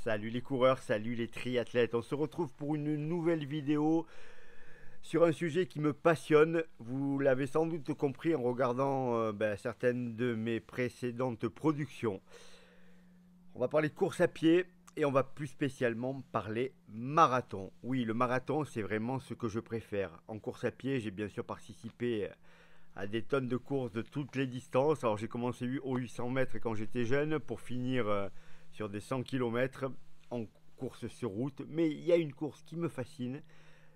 Salut les coureurs, salut les triathlètes. On se retrouve pour une nouvelle vidéo sur un sujet qui me passionne. Vous l'avez sans doute compris en regardant certaines de mes précédentes productions. On va parler course à pied et on va plus spécialement parler marathon. Oui, le marathon, c'est vraiment ce que je préfère. En course à pied, j'ai bien sûr participé à des tonnes de courses de toutes les distances. Alors j'ai commencé au 800 mètres quand j'étais jeune pour finir sur des 100 km en course sur route. Mais il y a une course qui me fascine,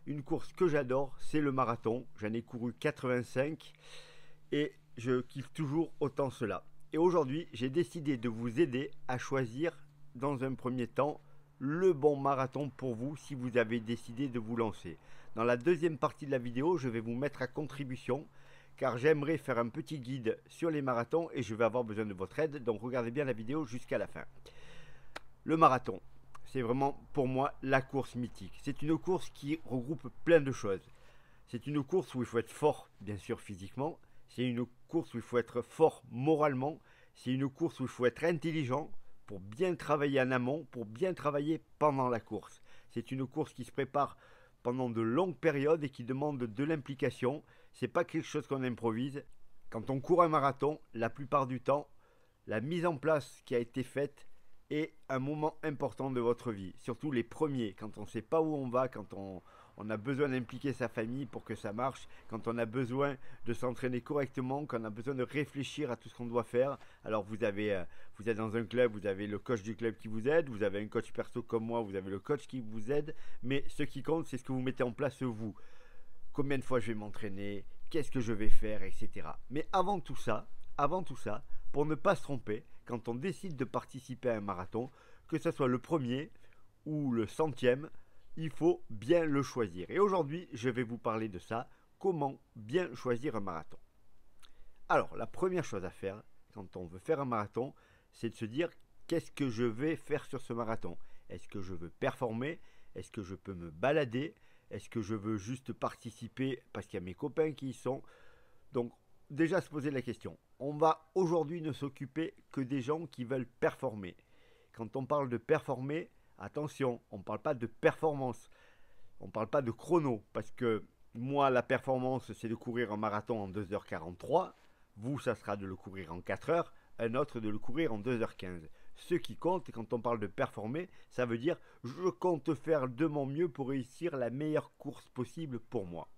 une course que j'adore, c'est le marathon. J'en ai couru 85 et je kiffe toujours autant cela. Et aujourd'hui, j'ai décidé de vous aider à choisir dans un premier temps le bon marathon pour vous si vous avez décidé de vous lancer. Dans la deuxième partie de la vidéo, je vais vous mettre à contribution car j'aimerais faire un petit guide sur les marathons et je vais avoir besoin de votre aide. Donc regardez bien la vidéo jusqu'à la fin. Le marathon, c'est vraiment pour moi la course mythique. C'est une course qui regroupe plein de choses. C'est une course où il faut être fort, bien sûr, physiquement. C'est une course où il faut être fort moralement. C'est une course où il faut être intelligent pour bien travailler en amont, pour bien travailler pendant la course. C'est une course qui se prépare pendant de longues périodes et qui demande de l'implication. C'est pas quelque chose qu'on improvise. Quand on court un marathon, la plupart du temps, la mise en place qui a été faite est un moment important de votre vie. Surtout les premiers, quand on ne sait pas où on va, quand on a besoin d'impliquer sa famille pour que ça marche, quand on a besoin de s'entraîner correctement, quand on a besoin de réfléchir à tout ce qu'on doit faire. Alors vous êtes dans un club, vous avez le coach du club qui vous aide, vous avez un coach perso comme moi, vous avez le coach qui vous aide, mais ce qui compte, c'est ce que vous mettez en place vous. Combien de fois je vais m'entraîner, qu'est-ce que je vais faire, etc. Mais avant tout ça, pour ne pas se tromper, quand on décide de participer à un marathon, que ce soit le premier ou le centième, il faut bien le choisir. Et aujourd'hui, je vais vous parler de ça, comment bien choisir un marathon. Alors, la première chose à faire quand on veut faire un marathon, c'est de se dire qu'est-ce que je vais faire sur ce marathon. Est-ce que je veux performer? Est-ce que je peux me balader? Est-ce que je veux juste participer parce qu'il y a mes copains qui y sont? Donc, déjà se poser la question. On va aujourd'hui ne s'occuper que des gens qui veulent performer. Quand on parle de performer, attention, on ne parle pas de performance. On ne parle pas de chrono. Parce que moi, la performance, c'est de courir un marathon en 2h43. Vous, ça sera de le courir en 4 heures. Un autre de le courir en 2h15. Ce qui compte, quand on parle de performer, ça veut dire je compte faire de mon mieux pour réussir la meilleure course possible pour moi.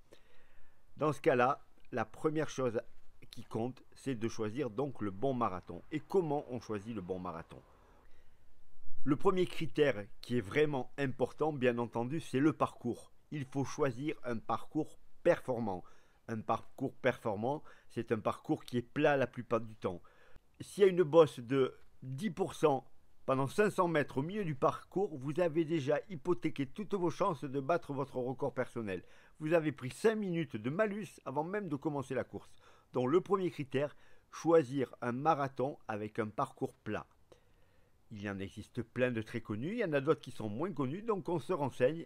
Dans ce cas-là, la première chose qui compte, c'est de choisir donc le bon marathon. Et comment on choisit le bon marathon? Le premier critère qui est vraiment important, bien entendu, c'est le parcours. Il faut choisir un parcours performant. Un parcours performant, c'est un parcours qui est plat la plupart du temps. S'il y a une bosse de 10% pendant 500 mètres au milieu du parcours, vous avez déjà hypothéqué toutes vos chances de battre votre record personnel. Vous avez pris 5 minutes de malus avant même de commencer la course. Donc le premier critère, choisir un marathon avec un parcours plat. Il y en existe plein de très connus, il y en a d'autres qui sont moins connus, donc on se renseigne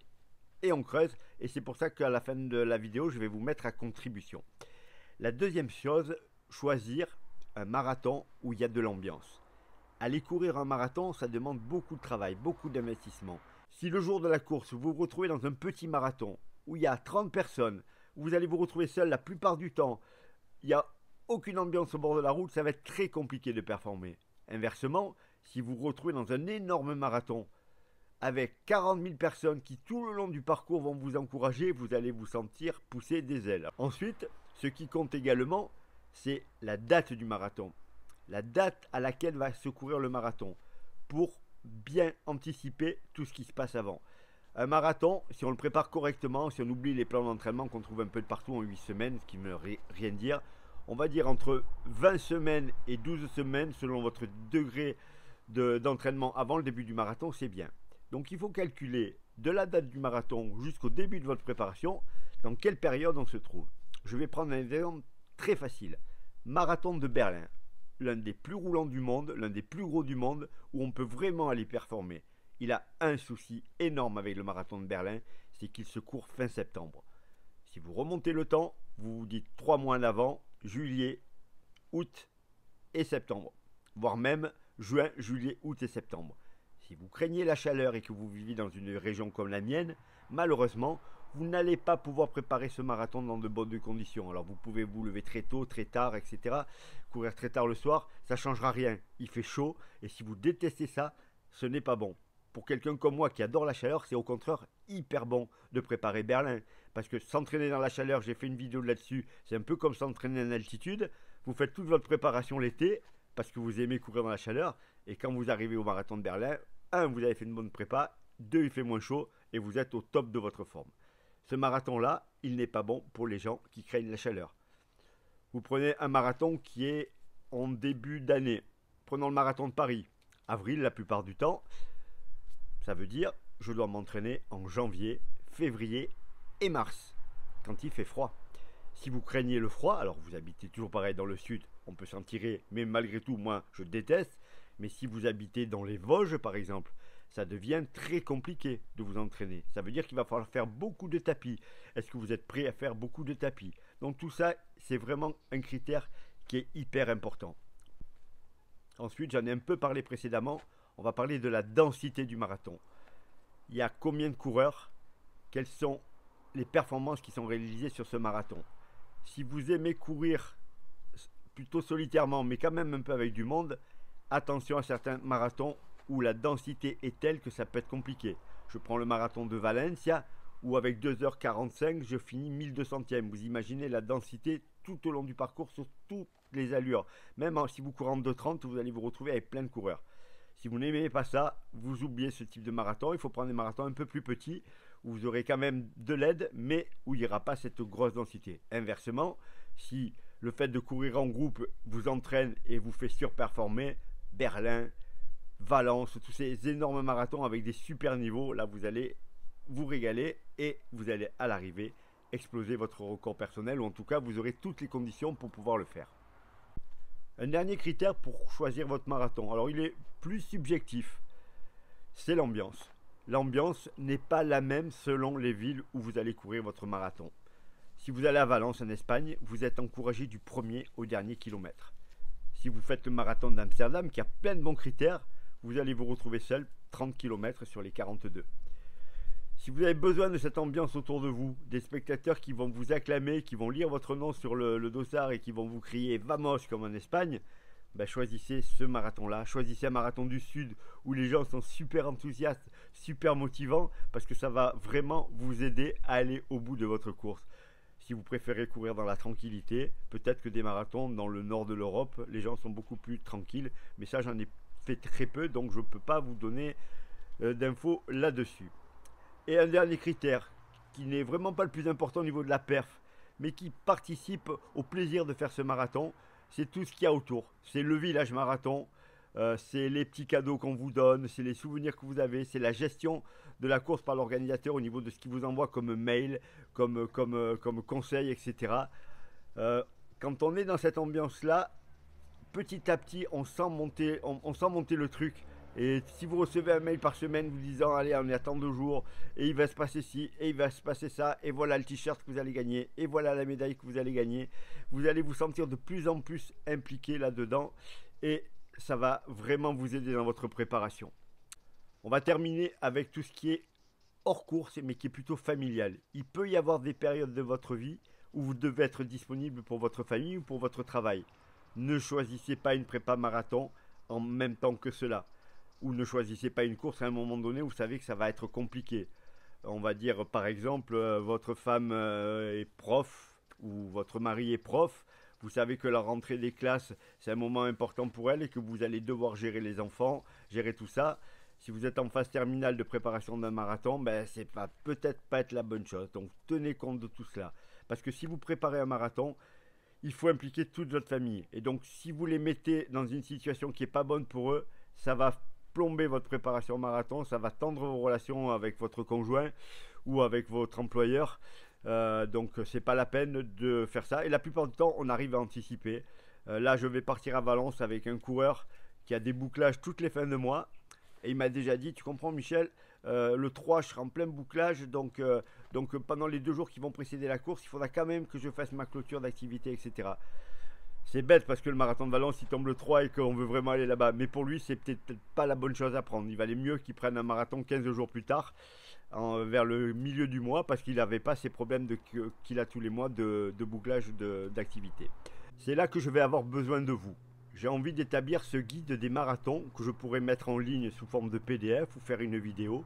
et on creuse. Et c'est pour ça qu'à la fin de la vidéo, je vais vous mettre à contribution. La deuxième chose, choisir un marathon où il y a de l'ambiance. Aller courir un marathon, ça demande beaucoup de travail, beaucoup d'investissement. Si le jour de la course, vous vous retrouvez dans un petit marathon où il y a 30 personnes, vous allez vous retrouver seul la plupart du temps, il n'y a aucune ambiance au bord de la route, ça va être très compliqué de performer. Inversement, si vous vous retrouvez dans un énorme marathon avec 40 000 personnes qui tout le long du parcours vont vous encourager, vous allez vous sentir pousser des ailes. Ensuite, ce qui compte également, c'est la date du marathon. La date à laquelle va se courir le marathon pour bien anticiper tout ce qui se passe avant. Un marathon, si on le prépare correctement, si on oublie les plans d'entraînement qu'on trouve un peu de partout en 8 semaines, ce qui ne veut rien dire, on va dire entre 20 semaines et 12 semaines selon votre degré d'entraînement avant le début du marathon, c'est bien. Donc il faut calculer de la date du marathon jusqu'au début de votre préparation, dans quelle période on se trouve. Je vais prendre un exemple très facile. Marathon de Berlin. L'un des plus roulants du monde, l'un des plus gros du monde, où on peut vraiment aller performer. Il a un souci énorme avec le marathon de Berlin, c'est qu'il se court fin septembre. Si vous remontez le temps, vous vous dites 3 mois en avant, juillet, août et septembre. Voire même juin, juillet, août et septembre. Si vous craignez la chaleur et que vous vivez dans une région comme la mienne, malheureusement, vous n'allez pas pouvoir préparer ce marathon dans de bonnes conditions. Alors vous pouvez vous lever très tôt, très tard, etc. Courir très tard le soir, ça ne changera rien. Il fait chaud et si vous détestez ça, ce n'est pas bon. Pour quelqu'un comme moi qui adore la chaleur, c'est au contraire hyper bon de préparer Berlin. Parce que s'entraîner dans la chaleur, j'ai fait une vidéo là-dessus, c'est un peu comme s'entraîner en altitude. Vous faites toute votre préparation l'été parce que vous aimez courir dans la chaleur. Et quand vous arrivez au marathon de Berlin, 1, vous avez fait une bonne prépa, 2, il fait moins chaud et vous êtes au top de votre forme. Ce marathon-là, il n'est pas bon pour les gens qui craignent la chaleur. Vous prenez un marathon qui est en début d'année. Prenons le marathon de Paris, avril la plupart du temps. Ça veut dire je dois m'entraîner en janvier, février et mars, quand il fait froid. Si vous craignez le froid, alors vous habitez toujours pareil dans le sud, on peut s'en tirer, mais malgré tout, moi je déteste. Mais si vous habitez dans les Vosges par exemple, ça devient très compliqué de vous entraîner. Ça veut dire qu'il va falloir faire beaucoup de tapis. Est-ce que vous êtes prêt à faire beaucoup de tapis? Donc tout ça, c'est vraiment un critère qui est hyper important. Ensuite, j'en ai un peu parlé précédemment, on va parler de la densité du marathon. Il y a combien de coureurs? Quelles sont les performances qui sont réalisées sur ce marathon? Si vous aimez courir plutôt solitairement, mais quand même un peu avec du monde, attention à certains marathons où la densité est telle que ça peut être compliqué. Je prends le marathon de Valencia, où avec 2h45, je finis 1200e. Vous imaginez la densité tout au long du parcours sur toutes les allures. Même si vous courez en 2h30, vous allez vous retrouver avec plein de coureurs. Si vous n'aimez pas ça, vous oubliez ce type de marathon. Il faut prendre des marathons un peu plus petits, où vous aurez quand même de l'aide, mais où il n'y aura pas cette grosse densité. Inversement, si le fait de courir en groupe vous entraîne et vous fait surperformer, Berlin, Valence, tous ces énormes marathons avec des super niveaux, là vous allez vous régaler et vous allez à l'arrivée exploser votre record personnel, ou en tout cas vous aurez toutes les conditions pour pouvoir le faire. Un dernier critère pour choisir votre marathon, alors il est plus subjectif, c'est l'ambiance. L'ambiance n'est pas la même selon les villes où vous allez courir votre marathon. Si vous allez à Valence en Espagne, vous êtes encouragé du premier au dernier kilomètre. Si vous faites le marathon d'Amsterdam, qui a plein de bons critères, vous allez vous retrouver seul 30 km sur les 42. Si vous avez besoin de cette ambiance autour de vous, des spectateurs qui vont vous acclamer, qui vont lire votre nom sur le dossard et qui vont vous crier Vamos comme en Espagne, ben choisissez ce marathon-là. Choisissez un marathon du Sud où les gens sont super enthousiastes, super motivants, parce que ça va vraiment vous aider à aller au bout de votre course. Si vous préférez courir dans la tranquillité, peut-être que des marathons dans le nord de l'Europe, les gens sont beaucoup plus tranquilles, mais ça j'en ai fait très peu, donc je ne peux pas vous donner d'infos là-dessus. Et un dernier critère, qui n'est vraiment pas le plus important au niveau de la perf, mais qui participe au plaisir de faire ce marathon, c'est tout ce qu'il y a autour. C'est le village marathon, c'est les petits cadeaux qu'on vous donne, c'est les souvenirs que vous avez, c'est la gestion de la course par l'organisateur au niveau de ce qu'il vous envoie comme mail, comme conseil, etc. Quand on est dans cette ambiance-là, petit à petit, on sent monter le truc. Et si vous recevez un mail par semaine vous disant allez on est à tant de jours et il va se passer ci et il va se passer ça et voilà le t-shirt que vous allez gagner et voilà la médaille que vous allez gagner, vous allez vous sentir de plus en plus impliqué là-dedans et ça va vraiment vous aider dans votre préparation. On va terminer avec tout ce qui est hors course mais qui est plutôt familial. Il peut y avoir des périodes de votre vie où vous devez être disponible pour votre famille ou pour votre travail. Ne choisissez pas une prépa marathon en même temps que cela. Ou ne choisissez pas une course à un moment donné où vous savez que ça va être compliqué. On va dire par exemple votre femme est prof ou votre mari est prof. Vous savez que la rentrée des classes c'est un moment important pour elle et que vous allez devoir gérer les enfants, gérer tout ça. Si vous êtes en phase terminale de préparation d'un marathon, ben c'est pas peut-être pas être la bonne chose. Donc tenez compte de tout cela. Parce que si vous préparez un marathon, il faut impliquer toute votre famille. Et donc si vous les mettez dans une situation qui n'est pas bonne pour eux, ça va plomber votre préparation marathon, ça va tendre vos relations avec votre conjoint ou avec votre employeur. Donc c'est pas la peine de faire ça. Et la plupart du temps, on arrive à anticiper. Là, je vais partir à Valence avec un coureur qui a des bouclages toutes les fins de mois. Et il m'a déjà dit, tu comprends Michel, le 3, je serai en plein bouclage. Donc pendant les 2 jours qui vont précéder la course, il faudra quand même que je fasse ma clôture d'activité, etc. C'est bête parce que le marathon de Valence, il tombe le 3 et qu'on veut vraiment aller là-bas. Mais pour lui, c'est peut-être pas la bonne chose à prendre. Il valait mieux qu'il prenne un marathon 15 jours plus tard, vers le milieu du mois, parce qu'il n'avait pas ces problèmes qu'il a tous les mois de bouclage d'activité. C'est là que je vais avoir besoin de vous. J'ai envie d'établir ce guide des marathons que je pourrais mettre en ligne sous forme de PDF ou faire une vidéo,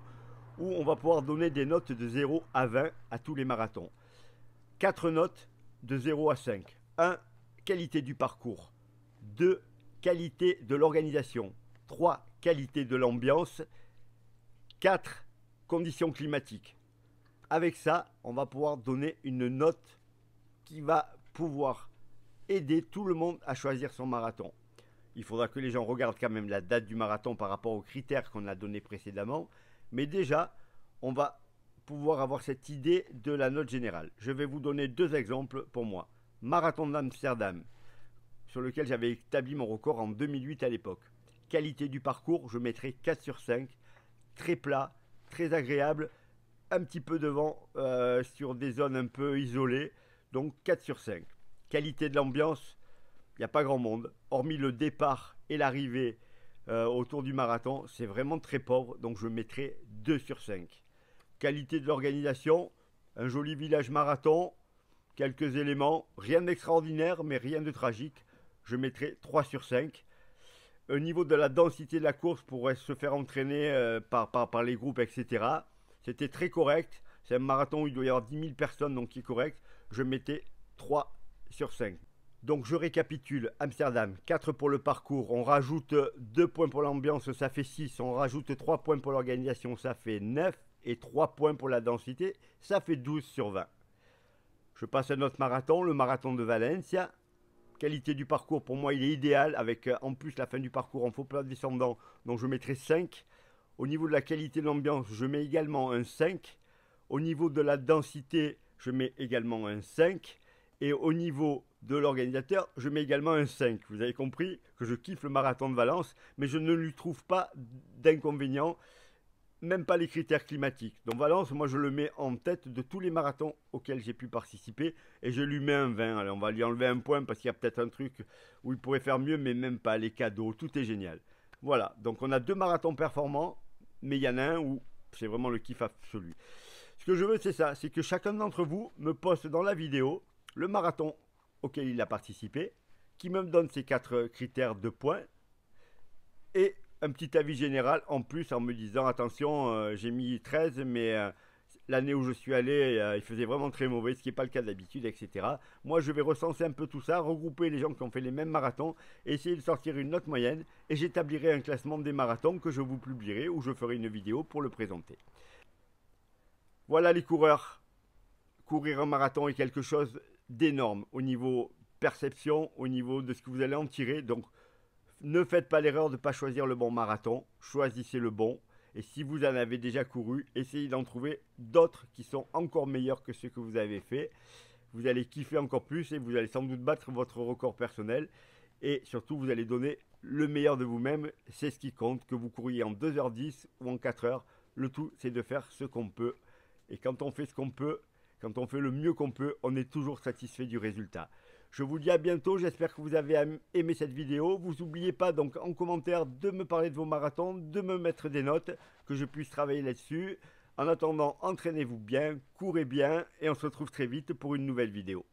où on va pouvoir donner des notes de 0 à 20 à tous les marathons. 4 notes de 0 à 5. 1. Qualité du parcours. 2. Qualité de l'organisation. 3. Qualité de l'ambiance. 4. Conditions climatiques. Avec ça, on va pouvoir donner une note qui va pouvoir aider tout le monde à choisir son marathon. Il faudra que les gens regardent quand même la date du marathon par rapport aux critères qu'on a donnés précédemment. Mais déjà, on va pouvoir avoir cette idée de la note générale. Je vais vous donner 2 exemples pour moi. Marathon d'Amsterdam, sur lequel j'avais établi mon record en 2008 à l'époque. Qualité du parcours, je mettrai 4 sur 5. Très plat, très agréable, un petit peu de vent sur des zones un peu isolées, donc 4 sur 5. Qualité de l'ambiance, il n'y a pas grand monde, hormis le départ et l'arrivée autour du marathon, c'est vraiment très pauvre, donc je mettrai 2 sur 5. Qualité de l'organisation, un joli village marathon, quelques éléments, rien d'extraordinaire, mais rien de tragique, je mettrai 3 sur 5. Au niveau de la densité de la course pour se faire entraîner par les groupes, etc. C'était très correct. C'est un marathon où il doit y avoir 10 000 personnes, donc qui est correct. Je mettais 3 sur 5. Donc je récapitule. Amsterdam, 4 pour le parcours. On rajoute 2 points pour l'ambiance, ça fait 6. On rajoute 3 points pour l'organisation, ça fait 9. Et 3 points pour la densité, ça fait 12 sur 20. Je passe à notre marathon, le marathon de Valencia. Qualité du parcours, pour moi, il est idéal, avec en plus la fin du parcours en faux plat descendant, donc je mettrai 5. Au niveau de la qualité de l'ambiance, je mets également un 5. Au niveau de la densité, je mets également un 5. Et au niveau de l'organisateur, je mets également un 5. Vous avez compris que je kiffe le marathon de Valence, mais je ne lui trouve pas d'inconvénients, même pas les critères climatiques. Donc Valence, moi je le mets en tête de tous les marathons auxquels j'ai pu participer et je lui mets un 20. Allez, on va lui enlever un point parce qu'il y a peut-être un truc où il pourrait faire mieux, mais même pas. Les cadeaux, tout est génial. Voilà, donc on a 2 marathons performants, mais il y en a un où c'est vraiment le kiff absolu. Ce que je veux, c'est ça, c'est que chacun d'entre vous me poste dans la vidéo le marathon auquel il a participé, qui me donne ses 4 critères de points et un petit avis général en plus en me disant attention, j'ai mis 13, mais l'année où je suis allé, il faisait vraiment très mauvais, ce qui n'est pas le cas d'habitude, etc. Moi, je vais recenser un peu tout ça, regrouper les gens qui ont fait les mêmes marathons, essayer de sortir une note moyenne, et j'établirai un classement des marathons que je vous publierai ou je ferai une vidéo pour le présenter. Voilà les coureurs. Courir un marathon est quelque chose d'énorme au niveau perception, au niveau de ce que vous allez en tirer. Donc, ne faites pas l'erreur de ne pas choisir le bon marathon, choisissez le bon. Et si vous en avez déjà couru, essayez d'en trouver d'autres qui sont encore meilleurs que ceux que vous avez fait. Vous allez kiffer encore plus et vous allez sans doute battre votre record personnel. Et surtout, vous allez donner le meilleur de vous-même. C'est ce qui compte, que vous couriez en 2h10 ou en 4h. Le tout, c'est de faire ce qu'on peut. Et quand on fait ce qu'on peut, quand on fait le mieux qu'on peut, on est toujours satisfait du résultat. Je vous dis à bientôt, j'espère que vous avez aimé cette vidéo. Vous n'oubliez pas donc en commentaire de me parler de vos marathons, de me mettre des notes, que je puisse travailler là-dessus. En attendant, entraînez-vous bien, courez bien et on se retrouve très vite pour une nouvelle vidéo.